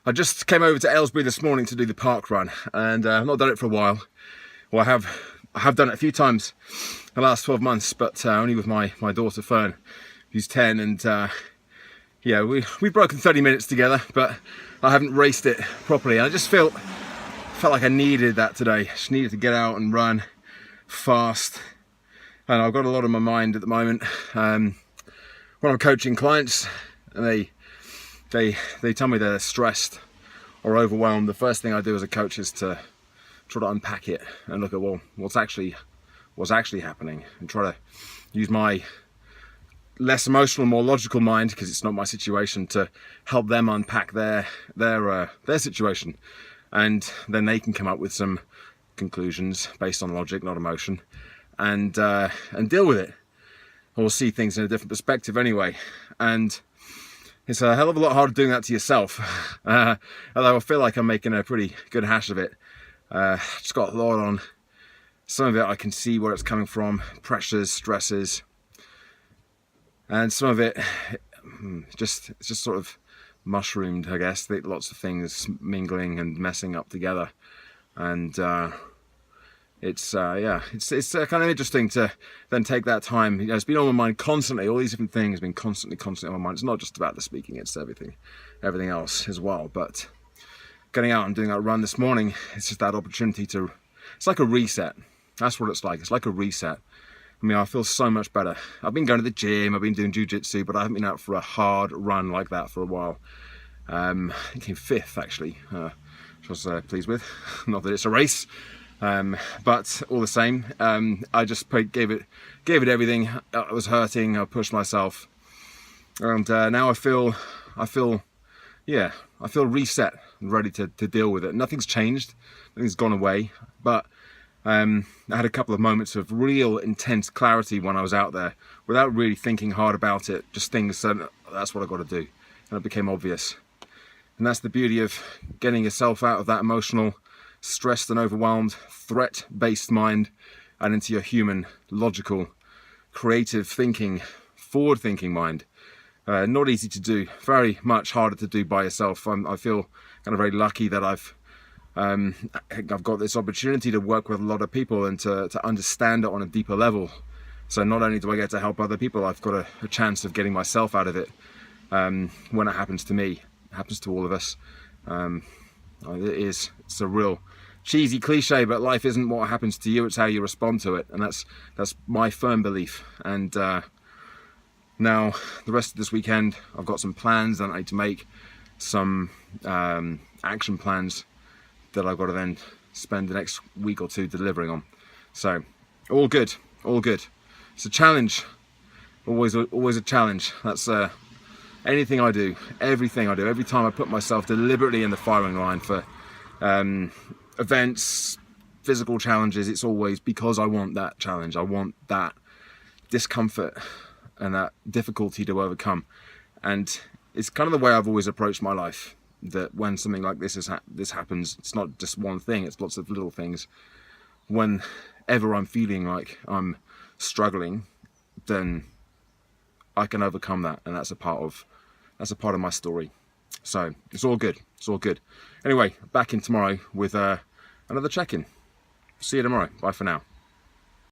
I just came over to Aylesbury this morning to do the park run, and I've not done it for a while. Well, I have done it a few times in the last 12 months, but only with my daughter Fern, who's 10, and yeah, we've broken 30 minutes together, but I haven't raced it properly. And I just felt like I needed that today. I just needed to get out and run fast, and I've got a lot on my mind at the moment. When I'm coaching clients, and they tell me they're stressed or overwhelmed, the first thing I do as a coach is to try to unpack it and look at, well, what's actually happening, and try to use my less emotional, more logical mind, because it's not my situation, to help them unpack their situation, and then they can come up with some conclusions based on logic, not emotion, and deal with it, or see things in a different perspective anyway. And it's a hell of a lot harder doing that to yourself, although I feel like I'm making a pretty good hash of it. Just got a lot on. Some of it I can see where it's coming from, pressures, stresses, and some of it it's just sort of mushroomed, I guess. Lots of things mingling and messing up together, and it's kind of interesting to then take that time. You know, it's been on my mind constantly. All these different things have been constantly on my mind. It's not just about the speaking; it's everything else as well. But getting out and doing that run this morning, it's just that opportunity to. It's like a reset. That's what it's like. It's like a reset. I mean, I feel so much better. I've been going to the gym. I've been doing jiu-jitsu, but I haven't been out for a hard run like that for a while. I came 5th actually, which I was pleased with. Not that it's a race. But all the same, I just gave it everything. I was hurting. I pushed myself, and now I feel reset and ready to deal with it. Nothing's changed. Nothing's gone away. But I had a couple of moments of real intense clarity when I was out there, without really thinking hard about it. Just things that that's what I got to do, and it became obvious. And that's the beauty of getting yourself out of that emotional, stressed and overwhelmed, threat-based mind, and into your human, logical, creative thinking, forward-thinking mind. Not easy to do, very much harder to do by yourself. I feel kind of very lucky that I've got this opportunity to work with a lot of people and to understand it on a deeper level. So not only do I get to help other people, I've got a chance of getting myself out of it when it happens to me. It happens to all of us. It's a real cheesy cliche, but life isn't what happens to you, it's how you respond to it, and that's my firm belief. And now the rest of this weekend I've got some plans that I need to make, some action plans that I've got to then spend the next week or two delivering on. So all good. It's a challenge, always a challenge. That's anything I do, everything I do, every time I put myself deliberately in the firing line for events, physical challenges, it's always because I want that challenge. I want that discomfort and that difficulty to overcome. And it's kind of the way I've always approached my life, that when something like this happens, it's not just one thing, it's lots of little things. Whenever I'm feeling like I'm struggling, then I can overcome that, and that's a part of my story. So it's all good. Anyway, back in tomorrow with another check-in. See you tomorrow. Bye for now.